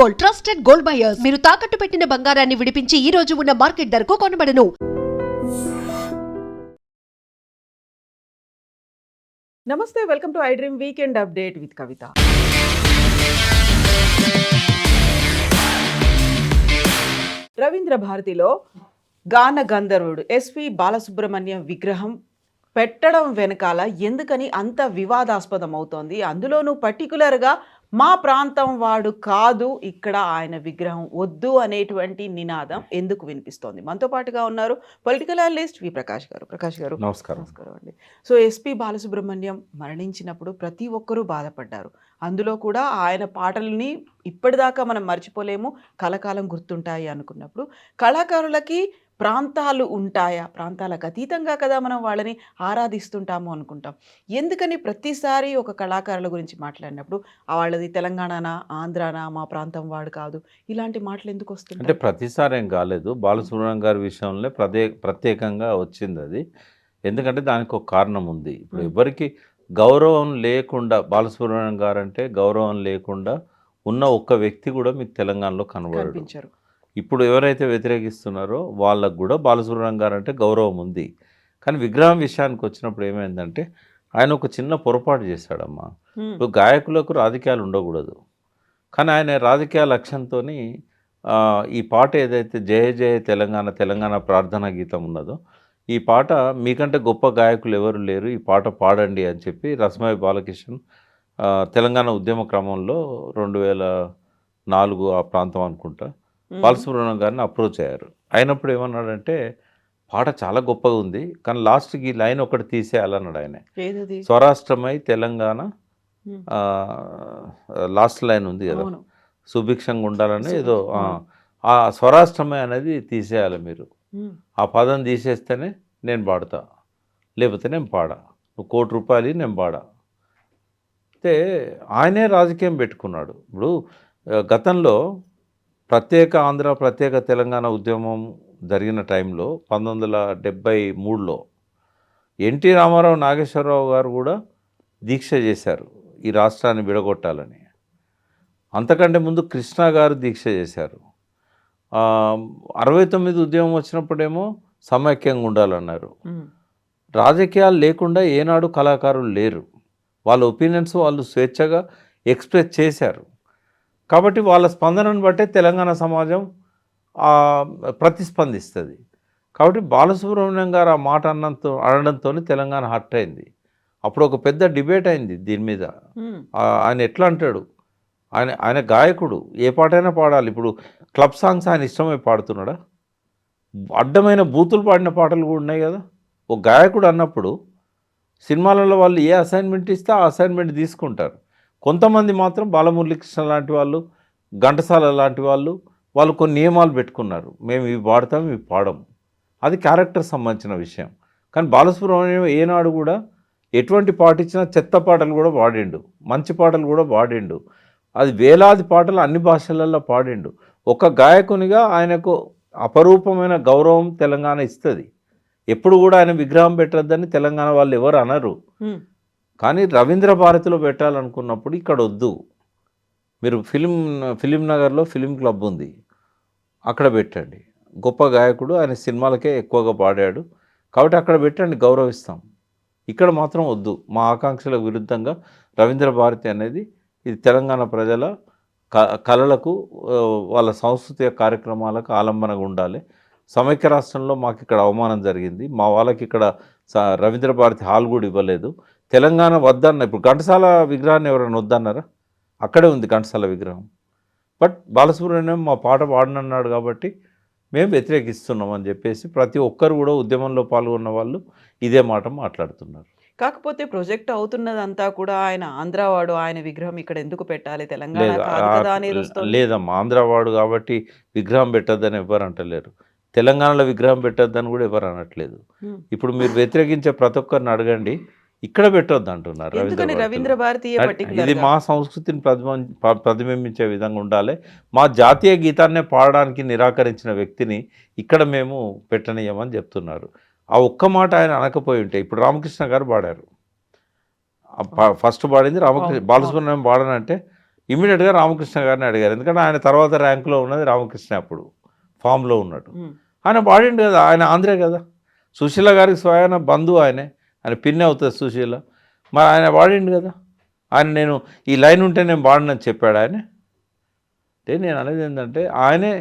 Gold, trusted gold buyers. మీరు తాకట్టు పెట్టిన బంగారాన్ని విడిపించి ఈ రోజు ఉన్న మార్కెట్ ధరకు కొనబడను. నమస్తే, welcome to I dream weekend update with Kavitha. Ravindra భారతిలో గాన గంధర్వుడు ఎస్పి బాలసుబ్రహ్మణ్యం విగ్రహం పెట్టడం వెనకాల ఎందుకని అంత వివాదాస్పదం అవుతోంది? అందులోనూ పర్టికులర్గా మా ప్రాంతం వాడు కాదు, ఇక్కడ ఆయన విగ్రహం వద్దు అనేటువంటి నినాదం ఎందుకు వినిపిస్తోంది? మనతో పాటుగా ఉన్నారు పొలిటికల్ అనలిస్ట్ వి ప్రకాష్ గారు. ప్రకాష్ గారు, నమస్కారం. నమస్కారం అండి. సో ఎస్పి బాలసుబ్రహ్మణ్యం మరణించినప్పుడు ప్రతి ఒక్కరూ బాధపడ్డారు. అందులో కూడా ఆయన పాటల్ని ఇప్పటిదాకా మనం మర్చిపోలేము, కలకాలం గుర్తుంటాయి అనుకున్నప్పుడు కళాకారులకి ప్రాంతాలు ఉంటాయా? ప్రాంతాలకు అతీతంగా కదా మనం వాళ్ళని ఆరాధిస్తుంటాము అనుకుంటాం. ఎందుకని ప్రతిసారి ఒక కళాకారుల గురించి మాట్లాడినప్పుడు వాళ్ళది తెలంగాణనా, ఆంధ్రానా, మా ప్రాంతం వాడు కాదు, ఇలాంటి మాటలు ఎందుకు అంటే వస్తుంటాయి? ప్రతిసారి ఏం కాలేదు. బాలసుబ్రహ్మణ్యం గారి విషయంలో ప్రత్యేకంగా వచ్చింది అది. ఎందుకంటే దానికి ఒక కారణం ఉంది. ఇప్పుడు ఎవరికి గౌరవం లేకుండా, బాలసుబ్రహ్మణ్యం గారు అంటే గౌరవం లేకుండా ఉన్న ఒక్క వ్యక్తి కూడా మీకు తెలంగాణలో కనబడడు. కనిపించారు. ఇప్పుడు ఎవరైతే వ్యతిరేకిస్తున్నారో వాళ్ళకు కూడా బాలసుబ్రహ్మణ్యం గారు అంటే గౌరవం ఉంది. కానీ విగ్రహం విషయానికి వచ్చినప్పుడు ఏమైందంటే ఆయన ఒక చిన్న పొరపాటు చేశాడమ్మా. ఇప్పుడు గాయకులకు రాజకీయాలు ఉండకూడదు, కానీ ఆయన రాజకీయ లక్ష్యంతో ఈ పాట ఏదైతే జయ జయ తెలంగాణ తెలంగాణ ప్రార్థనా గీతం ఉన్నదో, ఈ పాట మీకంటే గొప్ప గాయకులు ఎవరు లేరు, ఈ పాట పాడండి అని చెప్పి రసమై బాలకిషన్ తెలంగాణ ఉద్యమ క్రమంలో 2004 ఆ ప్రాంతం అనుకుంటా బాలసుబ్రహ్మణ్యం గారిని అప్రోచ్ అయ్యారు. అయినప్పుడు ఏమన్నాడంటే పాట చాలా గొప్పగా ఉంది, కానీ లాస్ట్కి ఈ లైన్ ఒకటి తీసేయాలన్నాడు ఆయన. ఏదది? స్వరాష్ట్రమై తెలంగాణ లాస్ట్ లైన్ ఉంది కదా, సుభిక్షంగా ఉండాలని ఏదో, ఆ స్వరాష్ట్రమై అనేది తీసేయాలి మీరు. ఆ పదం తీసేస్తేనే నేను పాడతా, లేకపోతే నేను పాడా, నువ్వు ₹1 కోటి నేను పాడా. అయితే ఆయనే రాజకీయం పెట్టుకున్నాడు. ఇప్పుడు గతంలో ప్రత్యేక ఆంధ్ర ప్రత్యేక తెలంగాణ ఉద్యమం జరిగిన టైంలో 1973లో ఎన్టీ రామారావు, నాగేశ్వరరావు గారు కూడా దీక్ష చేశారు ఈ రాష్ట్రాన్ని విడగొట్టాలని. అంతకంటే ముందు కృష్ణ గారు దీక్ష చేశారు. 69 ఉద్యమం వచ్చినప్పుడేమో సమైక్యంగా ఉండాలన్నారు. రాజకీయాలు లేకుండా ఏనాడు కళాకారులు లేరు. వాళ్ళ ఒపీనియన్స్ వాళ్ళు స్వేచ్ఛగా ఎక్స్ప్రెస్ చేశారు. కాబట్టి వాళ్ళ స్పందనను బట్టే తెలంగాణ సమాజం ప్రతిస్పందిస్తుంది. కాబట్టి బాలసుబ్రహ్మణ్యం గారు ఆ మాట అనడంతో తెలంగాణ హర్ట్ అయింది. అప్పుడు ఒక పెద్ద డిబేట్ అయింది దీని మీద. ఆయన ఎట్లా అంటాడు, ఆయన గాయకుడు, ఏ పాటైనా పాడాలి. ఇప్పుడు క్లబ్ సాంగ్స్ ఆయన ఇష్టమై పాడుతున్నాడా? అడ్డమైన బూతులు పాడిన పాటలు కూడా ఉన్నాయి కదా. ఒక గాయకుడు అన్నప్పుడు సినిమాలలో వాళ్ళు ఏ అసైన్మెంట్ ఇస్తే ఆ అసైన్మెంట్ తీసుకుంటారు. కొంతమంది మాత్రం బాలమురళీకృష్ణ లాంటి వాళ్ళు, ఘంటసాల లాంటి వాళ్ళు కొన్ని నియమాలు పెట్టుకున్నారు. మేము ఇవి పాడతాం, ఇవి పాడము. అది క్యారెక్టర్ సంబంధించిన విషయం. కానీ బాలసుబ్రహ్మణ్యం ఏనాడు కూడా ఎటువంటి పాట ఇచ్చినా చెత్త పాటలు కూడా పాడిండు, మంచి పాటలు కూడా పాడిండు. అది వేలాది పాటలు అన్ని భాషలలో పాడిండు. ఒక గాయకునిగా ఆయనకు అపరూపమైన గౌరవం తెలంగాణ ఇస్తుంది. ఎప్పుడు కూడా ఆయన విగ్రహం పెట్టద్దని తెలంగాణ వాళ్ళు ఎవరు అనరు. కానీ రవీంద్ర భారతిలో పెట్టాలనుకున్నప్పుడు ఇక్కడ వద్దు, మీరు ఫిలిం నగర్లో ఫిలిం క్లబ్ ఉంది, అక్కడ పెట్టండి. గొప్ప గాయకుడు, ఆయన సినిమాలకే ఎక్కువగా పాడాడు, కాబట్టి అక్కడ పెట్టండి, గౌరవిస్తాం. ఇక్కడ మాత్రం వద్దు. మా ఆకాంక్షలకు విరుద్ధంగా రవీంద్ర భారతి అనేది ఇది తెలంగాణ ప్రజల కళలకు, వాళ్ళ సాంస్కృతిక కార్యక్రమాలకు ఆలంబనగా ఉండాలి. సమైక్య రాష్ట్రంలో మాకు ఇక్కడ అవమానం జరిగింది, మా వాళ్ళకి ఇక్కడ రవీంద్ర భారతి హాల్ కూడా ఇవ్వలేదు, తెలంగాణ వద్దన్న. ఇప్పుడు ఘంటసాల విగ్రహాన్ని ఎవరైనా వద్దన్నారా? అక్కడే ఉంది ఘంటసాల విగ్రహం. బట్ బాలసుబ్రహ్మణ్యం మా పాట పాడనన్నాడు కాబట్టి మేము వ్యతిరేకిస్తున్నాం అని చెప్పేసి ప్రతి ఒక్కరు కూడా ఉద్యమంలో పాల్గొన్న వాళ్ళు ఇదే మాట మాట్లాడుతున్నారు. కాకపోతే ప్రొజెక్ట్ అవుతున్నదంతా కూడా ఆయన ఆంధ్రావాడు, ఆయన విగ్రహం ఇక్కడ ఎందుకు పెట్టాలి, తెలంగాణ కాదు కదా అనేది వస్తుంది. లేదమ్మా, ఆంధ్రావాడు కాబట్టి విగ్రహం పెట్టద్దని ఎవరు అంటలేరు, తెలంగాణలో విగ్రహం పెట్టద్దని కూడా ఎవరు అనట్లేదు. ఇప్పుడు మీరు వ్యతిరేకించే ప్రతి ఒక్కరిని అడగండి, ఇక్కడ పెట్టొద్దు అంటున్నారు. రవీంద్ర భారతి ఇది మా సంస్కృతిని ప్రతిబింబించే విధంగా ఉండాలి. మా జాతీయ గీతాన్నే పాడడానికి నిరాకరించిన వ్యక్తిని ఇక్కడ మేము పెట్టనీయమని చెప్తున్నారు. ఆ ఒక్క మాట ఆయన అనకపోయి ఉంటే, ఇప్పుడు రామకృష్ణ గారు పాడారు, ఫస్ట్ పాడింది బాలసుబ్రహ్మణ్యం పాడనంటే ఇమీడియట్గా రామకృష్ణ గారిని అడిగారు. ఎందుకంటే ఆయన తర్వాత ర్యాంకులో ఉన్నది రామకృష్ణ, అప్పుడు ఫామ్లో ఉన్నాడు. ఆయన పాడిండు కదా, ఆయన ఆంధ్రే కదా, సుశీల గారికి స్వయాన బంధువు ఆయనే, ఆయన పిన్ని అవుతుంది సుశీల. మరి ఆయన పాడిండు కదా, ఆయన నేను ఈ లైన్ ఉంటే నేను పాడినని చెప్పాడు ఆయన. అంటే నేను అనేది ఏంటంటే ఆయనే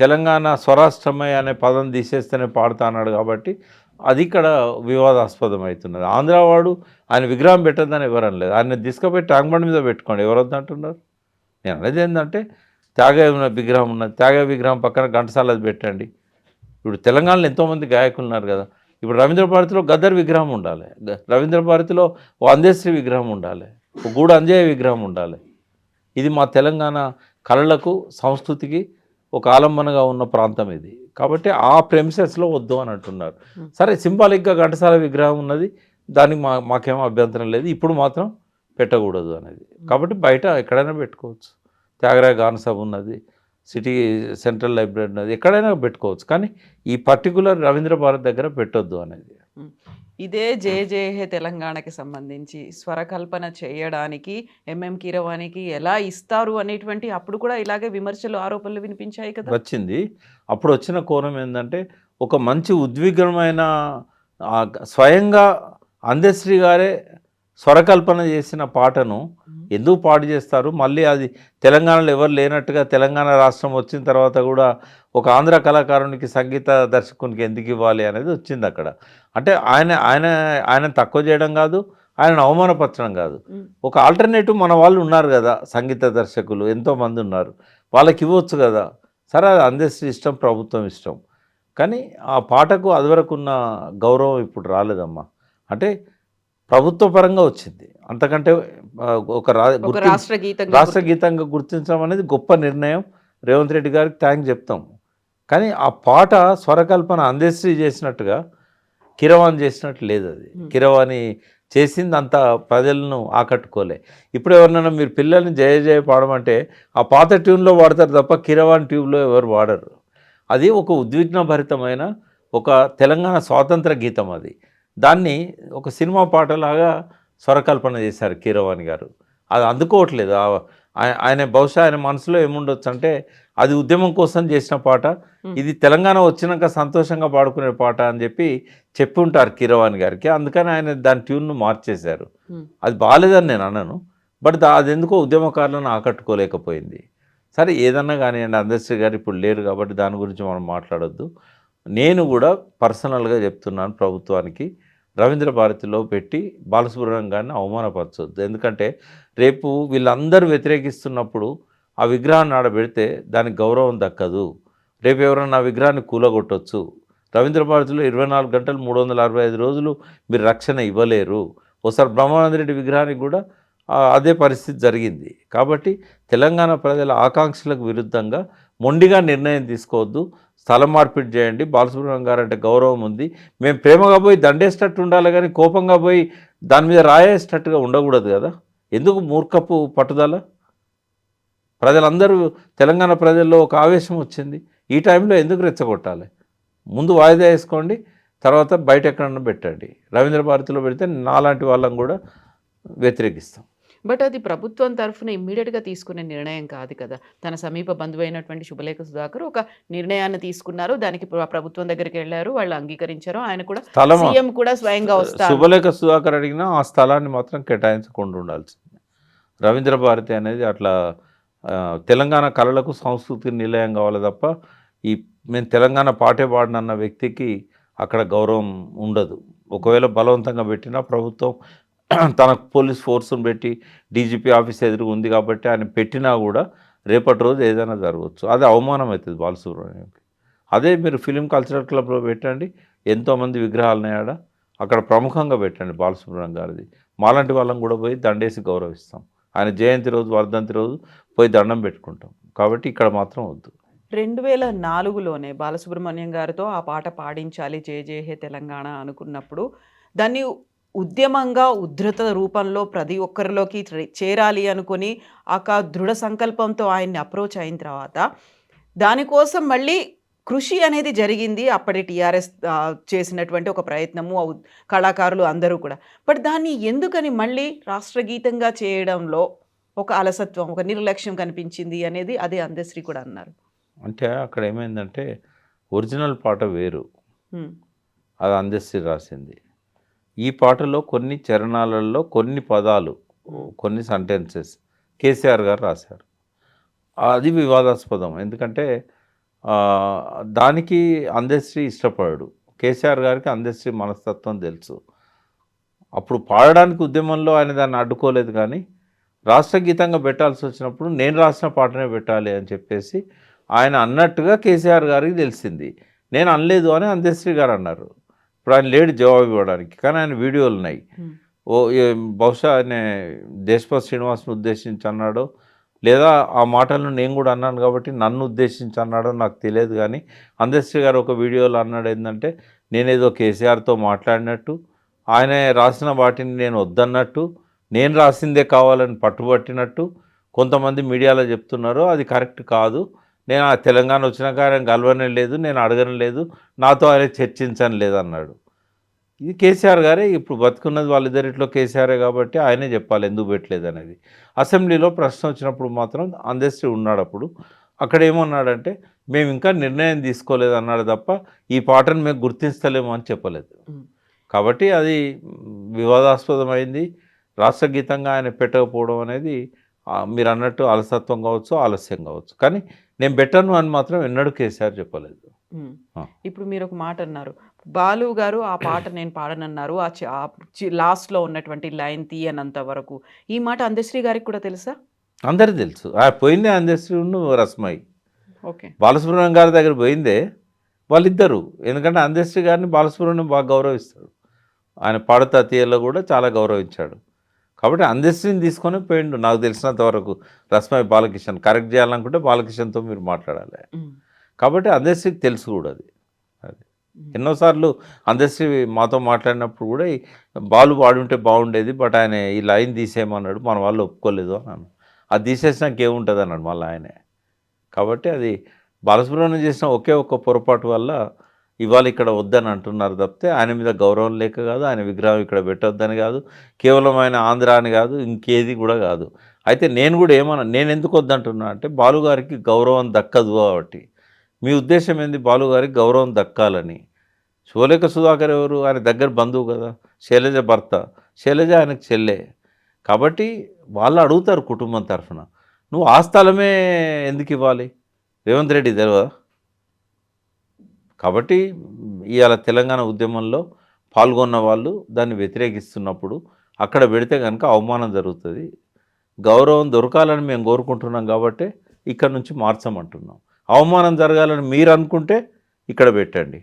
తెలంగాణ స్వరాష్ట్రమై అనే పదం తీసేస్తేనే పాడుతా అన్నాడు కాబట్టి అది ఇక్కడ వివాదాస్పదం అవుతున్నది. ఆంధ్రావాడు ఆయన విగ్రహం పెట్టద్దని ఎవరు అనలేదు. ఆయన తీసుకుపోయి ట్యాంక్ బండ్ మీద పెట్టుకోండి, ఎవరు వద్దంటున్నారు. నేను అనేది ఏంటంటే త్యాగ విగ్రహం ఉన్నది, త్యాగ విగ్రహం పక్కన ఘంటసాల పెట్టండి. ఇప్పుడు తెలంగాణలో ఎంతోమంది గాయకులు ఉన్నారు కదా. ఇప్పుడు రవీంద్ర భారతిలో గద్దర్ విగ్రహం ఉండాలి, రవీంద్ర భారతిలో ఓ అందేశ్రీ విగ్రహం ఉండాలి, ఓ గూడు అంజయ్య విగ్రహం ఉండాలి. ఇది మా తెలంగాణ కళలకు సంస్కృతికి ఒక ఆలంబనగా ఉన్న ప్రాంతం ఇది. కాబట్టి ఆ ప్రెమిసెస్లో వద్దు అని అంటున్నారు. సరే, సింబాలిక్గా ఘంటసాల విగ్రహం ఉన్నది, దానికి మాకేమో అభ్యంతరం లేదు, ఇప్పుడు మాత్రం పెట్టకూడదు అనేది. కాబట్టి బయట ఎక్కడైనా పెట్టుకోవచ్చు. త్యాగరాయ గాన సభ ఉన్నది, సిటీ సెంట్రల్ లైబ్రరీ ఉన్నది, ఎక్కడైనా పెట్టుకోవచ్చు. కానీ ఈ పర్టికులర్ రవీంద్ర భారత్ దగ్గర పెట్టొద్దు అనేది. ఇదే జే జే హే తెలంగాణకి సంబంధించి స్వరకల్పన చేయడానికి ఎంఎం కీరవాణికి ఎలా ఇస్తారు అనేటువంటి అప్పుడు కూడా ఇలాగే విమర్శలు, ఆరోపణలు వినిపించాయి కదా. వచ్చింది. అప్పుడు వచ్చిన కోణం ఏంటంటే ఒక మంచి ఉద్విగ్నమైన స్వయంగా అందశ్రీ గారే స్వరకల్పన చేసిన పాటను ఎందుకు పాడు చేస్తారు? మళ్ళీ అది తెలంగాణలో ఎవరు లేనట్టుగా తెలంగాణ రాష్ట్రం వచ్చిన తర్వాత కూడా ఒక ఆంధ్ర కళాకారునికి సంగీత దర్శకునికి ఎందుకు ఇవ్వాలి అనేది వచ్చింది అక్కడ. అంటే ఆయన తక్కువ చేయడం కాదు, ఆయనను అవమానపరచడం కాదు. ఒక ఆల్టర్నేటివ్ మన వాళ్ళు ఉన్నారు కదా, సంగీత దర్శకులు ఎంతోమంది ఉన్నారు, వాళ్ళకి ఇవ్వచ్చు కదా. సరే, అది అందశ్రీ ఇష్టం, ప్రభుత్వం ఇష్టం. కానీ ఆ పాటకు అదివరకు ఉన్న గౌరవం ఇప్పుడు రాలేదమ్మా. అంటే ప్రభుత్వ పరంగా వచ్చింది, అంతకంటే ఒక రాష్ట్ర గీతంగా గుర్తించడం అనేది గొప్ప నిర్ణయం. రేవంత్ రెడ్డి గారికి థ్యాంక్స్ చెప్తాం. కానీ ఆ పాట స్వరకల్పన అందశ్రీ చేసినట్టుగా కీరవాణి చేసినట్టు లేదు. అది కీరవాణి చేసింది అంత ప్రజలను ఆకట్టుకోలే. ఇప్పుడు ఎవరినైనా మీరు పిల్లల్ని జయ జయ పాడమంటే ఆ పాత ట్యూన్లో వాడతారు తప్ప కీరవాణి ట్యూబ్లో ఎవరు వాడరు. అది ఒక ఉద్విగ్నభరితమైన ఒక తెలంగాణ స్వాతంత్ర గీతం. అది దాన్ని ఒక సినిమా పాటలాగా స్వరకల్పన చేశారు కీరవాణి గారు. అది అందుకోవట్లేదు. ఆయన బహుశా ఆయన మనసులో ఏముండొచ్చు అంటే అది ఉద్యమం కోసం చేసిన పాట, ఇది తెలంగాణ వచ్చినాక సంతోషంగా పాడుకునే పాట అని చెప్పి ఉంటారు కీరవాణి గారికి. అందుకని ఆయన దాని ట్యూన్ను మార్చేశారు. అది బాగాలేదని నేను అన్నాను, బట్ అది ఎందుకో ఉద్యమకారులను ఆకట్టుకోలేకపోయింది. సరే, ఏదన్నా కానివ్వండి, అందశ్రీ గారు ఇప్పుడు లేరు కాబట్టి దాని గురించి మనం మాట్లాడొద్దు. నేను కూడా పర్సనల్గా చెప్తున్నాను ప్రభుత్వానికి, రవీంద్ర భారతిలో పెట్టి బాలసుబ్రహ్మణ్యం గారిని అవమానపరచొద్దు. ఎందుకంటే రేపు వీళ్ళందరూ వ్యతిరేకిస్తున్నప్పుడు ఆ విగ్రహాన్ని ఆడబెడితే దానికి గౌరవం దక్కదు. రేపు ఎవరైనా ఆ విగ్రహాన్ని కూలగొట్టవచ్చు. రవీంద్ర భారతిలో 24 గంటలు 365 రోజులు మీరు రక్షణ ఇవ్వలేరు. ఒకసారి బ్రహ్మానంద రెడ్డి విగ్రహానికి కూడా అదే పరిస్థితి జరిగింది. కాబట్టి తెలంగాణ ప్రజల ఆకాంక్షలకు విరుద్ధంగా మొండిగా నిర్ణయం తీసుకోవద్దు, స్థలం మార్పిడి చేయండి. బాలసుబ్రహ్మణ్యం గారు అంటే గౌరవం ఉంది, మేము ప్రేమగా పోయి దండేసినట్టు ఉండాలి కానీ కోపంగా పోయి దాని మీద రాయేసినట్టుగా ఉండకూడదు కదా. ఎందుకు మూర్ఖపు పట్టుదల? ప్రజలందరూ, తెలంగాణ ప్రజల్లో ఒక ఆవేశం వచ్చింది, ఈ టైంలో ఎందుకు రెచ్చగొట్టాలి? ముందు వాయిదా వేసుకోండి, తర్వాత బయట ఎక్కడన్నా పెట్టండి. రవీంద్ర భారతిలో పెడితే నాలాంటి వాళ్ళని కూడా వ్యతిరేకిస్తాం. బట్ అది ప్రభుత్వం తరఫున ఇమ్మీడియట్గా తీసుకునే నిర్ణయం కాదు కదా. తన సమీప బంధువు అయినటువంటి శుభలేఖ సుధాకర్ ఒక నిర్ణయాన్ని తీసుకున్నారు, దానికి ప్రభుత్వం దగ్గరికి వెళ్ళారు, వాళ్ళు అంగీకరించారు. ఆయన కూడా సీఎం కూడా స్వయంగా వస్తారు. శుభలేఖ సుధాకర్ అడిగినా ఆ స్థలాన్ని మాత్రం కేటాయించకుండా ఉండాల్సింది. రవీంద్ర భారతి అనేది అట్లా తెలంగాణ కళలకు సంస్కృతికి నిలయం కావాలి తప్ప మేము తెలంగాణ పాటే పాడినన్న వ్యక్తికి అక్కడ గౌరవం ఉండదు. ఒకవేళ బలవంతంగా పెట్టినా ప్రభుత్వం తన పోలీస్ ఫోర్స్ను పెట్టి డీజీపీ ఆఫీస్ ఎదురు ఉంది కాబట్టి ఆయన పెట్టినా కూడా రేపటి రోజు ఏదైనా జరగవచ్చు. అది అవమానం అవుతుంది బాలసుబ్రహ్మణ్యంకి. అదే మీరు ఫిలిం కల్చరల్ క్లబ్లో పెట్టండి, ఎంతోమంది విగ్రహాలని అక్కడ ప్రముఖంగా పెట్టండి బాలసుబ్రహ్మణ్యం గారిది. మాలాంటి వాళ్ళని కూడా పోయి దండేసి గౌరవిస్తాం. ఆయన జయంతి రోజు, వర్ధంతి రోజు పోయి దండం పెట్టుకుంటాం. కాబట్టి ఇక్కడ మాత్రం వద్దు. 2004లోనే బాలసుబ్రహ్మణ్యం గారితో ఆ పాట పాడించాలి జే జే హే తెలంగాణ అనుకున్నప్పుడు దాన్ని ఉద్యమంగా ఉద్ధృత రూపంలో ప్రతి ఒక్కరిలోకి చేరాలి అనుకుని దృఢ సంకల్పంతో ఆయన్ని అప్రోచ్ అయిన తర్వాత దానికోసం మళ్ళీ కృషి అనేది జరిగింది. అప్పటి టీఆర్ఎస్ చేసినటువంటి ఒక ప్రయత్నము, కళాకారులు అందరూ కూడా. బట్ దాన్ని ఎందుకని మళ్ళీ రాష్ట్రగీతంగా చేయడంలో ఒక అలసత్వం, ఒక నిర్లక్ష్యం కనిపించింది అనేది అదే అందశ్రీ కూడా అన్నారు. అంటే అక్కడ ఏమైందంటే ఒరిజినల్ పాట వేరు, ఉమ్, అది అందశ్రీ రాసింది. ఈ పాటలో కొన్ని చరణాలలో కొన్ని పదాలు, కొన్ని సెంటెన్సెస్ కేసీఆర్ గారు రాశారు. అది వివాదాస్పదం. ఎందుకంటే దానికి అందశ్రీ ఇష్టపడాడు. కేసీఆర్ గారికి అందశ్రీ మనస్తత్వం తెలుసు. అప్పుడు పాడడానికి ఉద్యమంలో ఆయన దాన్ని అడ్డుకోలేదు, కానీ రాష్ట్ర గీతంగా పెట్టాల్సి వచ్చినప్పుడు నేను రాసిన పాటనే పెట్టాలి అని చెప్పేసి ఆయన అన్నట్టుగా కేసీఆర్ గారికి తెలిసింది. నేను అనలేదు అని అందశ్రీ గారు అన్నారు. ఇప్పుడు ఆయన లేడు జవాబు ఇవ్వడానికి, కానీ ఆయన వీడియోలు ఉన్నాయి. బహుశా ఆయన దేశపతి శ్రీనివాస్ను ఉద్దేశించి అన్నాడో, లేదా ఆ మాటలను నేను కూడా అన్నాను కాబట్టి నన్ను ఉద్దేశించి అన్నాడో నాకు తెలియదు, కానీ అందశ్రీ గారు ఒక వీడియోలో అన్నాడు ఏంటంటే, నేనేదో కేసీఆర్తో మాట్లాడినట్టు, ఆయన రాసిన వాటిని నేను వద్దన్నట్టు, నేను రాసిందే కావాలని పట్టుబట్టినట్టు కొంతమంది మీడియాలో చెప్తున్నారు. అది కరెక్ట్ కాదు. నేను ఆ తెలంగాణ వచ్చినాక ఆయన కలవనే లేదు, నేను అడగడం లేదు, నాతో ఆయన చర్చించని లేదు అన్నాడు. ఇది కేసీఆర్ గారే ఇప్పుడు బతుకున్నది వాళ్ళిద్దరిట్లో కేసీఆరే కాబట్టి ఆయనే చెప్పాలి ఎందుకు పెట్టలేదు అనేది. అసెంబ్లీలో ప్రశ్న వచ్చినప్పుడు మాత్రం అందశ్రీ ఉన్నాడు. అప్పుడు అక్కడ ఏమన్నాడంటే, మేము ఇంకా నిర్ణయం తీసుకోలేదు అన్నాడు తప్ప ఈ పాటను మేము గుర్తించలేము అని చెప్పలేదు. కాబట్టి అది వివాదాస్పదమైంది. రాష్ట్ర గీతంగా ఆయన పెట్టకపోవడం అనేది మీరు అన్నట్టు అలసత్వం కావచ్చు, ఆలస్యం కావచ్చు, కానీ నేను పెట్టను అని మాత్రం ఎన్నడూ కేసీఆర్ చెప్పలేదు. ఇప్పుడు మీరు ఒక మాట అన్నారు, బాలు గారు ఆ పాట నేను పాడనన్నారు, లాస్ట్లో ఉన్నటువంటి లైన్ తీయనంత వరకు. ఈ మాట అందశ్రీ గారికి కూడా తెలుసా? అందరికీ తెలుసు. పోయిందే అందశ్రీ రస్మై. ఓకే, బాలసుబ్రహ్మణ్యం గారి దగ్గర పోయిందే వాళ్ళిద్దరు. ఎందుకంటే అందశ్రీ గారిని బాలసుబ్రహ్మణ్యం బాగా గౌరవిస్తాడు, ఆయన పాడతా తీయలో కూడా చాలా గౌరవించాడు. కాబట్టి అందశ్రీని తీసుకొని పోయిండు. నాకు తెలిసినంత వరకు రస్మై బాలకిషన్ కరెక్ట్ చేయాలనుకుంటే బాలకిషన్తో మీరు మాట్లాడాలి. కాబట్టి అందశ్రీకి తెలుసు కూడా అది. ఎన్నోసార్లు అందశ్రీ మాతో మాట్లాడినప్పుడు కూడా బాలు పాడుంటే బాగుండేది, బట్ ఆయన ఈ లైన్ తీసేయమన్నాడు, మన వాళ్ళు ఒప్పుకోలేదు అన్నాను. అది తీసేసినాక ఏముంటుంది అన్నాడు మళ్ళీ ఆయనే. కాబట్టి అది బాలసుబ్రహ్మణ్యం చేసిన ఒకే ఒక్క పొరపాటు వల్ల ఇవాళ ఇక్కడ వద్దని అంటున్నారు తప్పితే ఆయన మీద గౌరవం లేక కాదు, ఆయన విగ్రహం ఇక్కడ పెట్టొద్దని కాదు, కేవలం ఆయన ఆంధ్ర అని కాదు, ఇంకేది కూడా కాదు. అయితే నేను కూడా నేను ఎందుకు వద్దంటున్నా అంటే, బాలుగారికి గౌరవం దక్కదు కాబట్టి. మీ ఉద్దేశం ఏంది? బాలుగారికి గౌరవం దక్కాలని. శోలేఖ సుధాకర్ ఎవరు? ఆయన దగ్గర బంధువు కదా, శైలజ భర్త, శైలజ ఆయనకు చెల్లె. కాబట్టి వాళ్ళు అడుగుతారు కుటుంబం తరఫున, నువ్వు ఆ స్థలమే ఎందుకు ఇవ్వాలి? రేవంత్ రెడ్డి తెలియదా? కాబట్టి ఇవాళ తెలంగాణ ఉద్యమంలో పాల్గొన్న వాళ్ళు దాన్ని వ్యతిరేకిస్తున్నప్పుడు అక్కడ పెడితే కనుక అవమానం జరుగుతుంది. గౌరవం దొరకాలని మేము కోరుకుంటున్నాం కాబట్టి ఇక్కడ నుంచి మార్చమంటున్నాం. అవమానం జరగాలని మీరు అనుకుంటే ఇక్కడ పెట్టండి.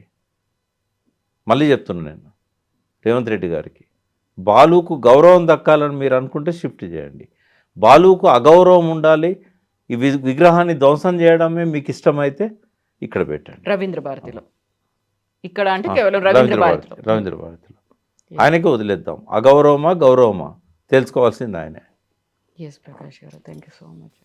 మళ్ళీ చెప్తున్నా నేను రేవంత్ రెడ్డి గారికి, బాలుకు గౌరవం దక్కాలని మీరు అనుకుంటే షిఫ్ట్ చేయండి. బాలుకు అగౌరవం ఉండాలి, ఈ విగ్రహాన్ని ధ్వంసం చేయడమే మీకు ఇష్టమైతే ఇక్కడ పెట్టండి. రవీంద్ర భారతిలో ఇక్కడ అంటే కేవలం రవీంద్ర భారతిలో ఆయనకే వదిలేద్దాం. అగౌరవమా గౌరవమా తెలుసుకోవాల్సింది ఆయనే. Yes, Prakash garu, thank you so much.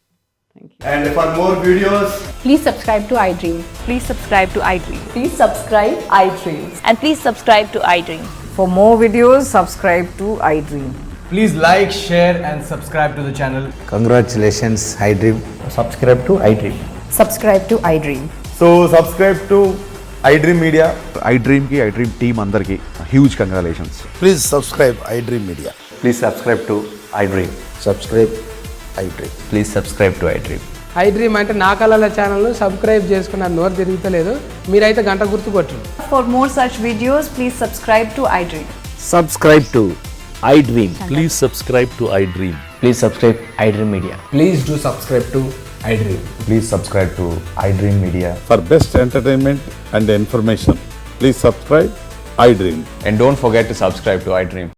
Thank you. And for more videos, Please subscribe to iDream. Please subscribe to iDream. Please subscribe iDream. And please subscribe to iDream. For more videos, subscribe to iDream. please like, share and subscribe to the channel. Congratulations, iDream. Subscribe to iDream. Subscribe to iDream. So subscribe to iDream Media. iDream ki iDream team andarki huge congratulations. Please subscribe iDream Media. Please subscribe to iDream. Subscribe iDream. Please subscribe to iDream. iDream అంటే నా కళల ఛానల్ను subscribe చేసుకున్న నోరు తిరుగుతలేదు, మీరైతే గంట గుర్తు కొట్టండి. For more such videos, please subscribe to iDream. Subscribe to iDream. Please subscribe to iDream. Please subscribe iDream Media. Please do subscribe to iDream. Please subscribe to iDream Media. For best entertainment and information, please subscribe iDream. And don't forget to subscribe to iDream.